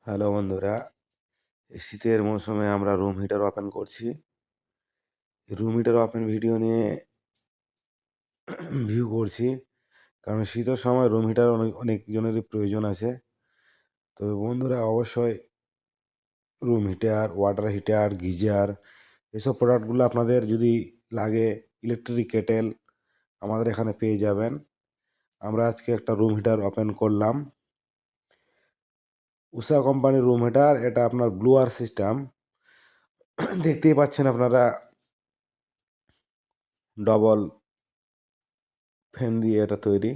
Hello বন্ধুরা, এই শীতের মৌসুমে আমরা রুম হিটার ওপেন করছি। রুম হিটার ওপেন ভিডিও নিয়ে ভিউ করছি, কারণ শীতের সময় রুম হিটার অনেকজনেরই প্রয়োজন আছে। তবে বন্ধুরা অবশ্যই room heater, water heater, geyser এসব প্রোডাক্টগুলো আপনাদের যদি লাগে, ইলেকট্রিক কেটেল আমাদের এখানে পেয়ে যাবেন। আমরা আজকে একটা রুম হিটার ওপেন করলাম। উষা কোম্পানির রুম হিটার, এটা আপনার ব্লুয়ার সিস্টেম। দেখতেই পাচ্ছেন আপনারা, ডবল ফ্যান দিয়ে এটা তৈরি।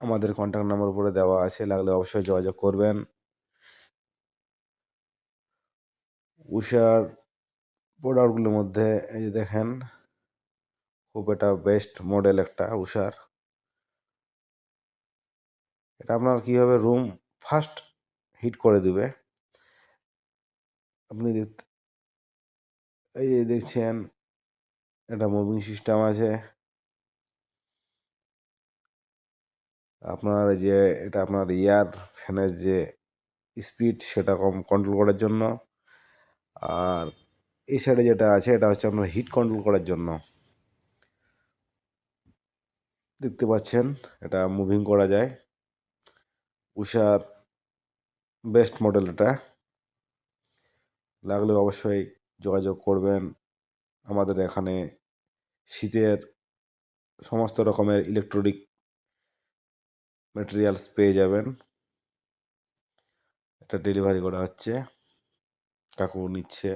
আমাদের কন্ট্যাক্ট নাম্বার উপরে দেওয়া আছে, লাগলে অবশ্যই যোগাযোগ করবেন। উষার প্রোডাক্টগুলোর মধ্যে এই যে দেখেন, খুব এটা বেস্ট মডেল একটা উষার। এটা আপনার কীভাবে রুম ফাস্ট হিট করে দিবে। আপনি এই যে দেখছেন, এটা মুভিং সিস্টেম আছে। আপনার যে এটা আপনার এয়ার ফ্যানের যে স্পিড সেটা কন্ট্রোল করার জন্য, আর এই সাইডে যেটা আছে এটা হচ্ছে আপনার হিট কন্ট্রোল করার জন্য। দেখতে পাচ্ছেন এটা মুভিং করা যায়। উষার বেস্ট মডেল এটা, লাগলে অবশ্যই যোগাযোগ করবেন। আমাদের এখানে শীতের সমস্ত রকমের ইলেকট্রনিক ম্যাটেরিয়ালস পেয়ে যাবেন। এটা ডেলিভারি করা হচ্ছে, কাকু নিচ্ছে।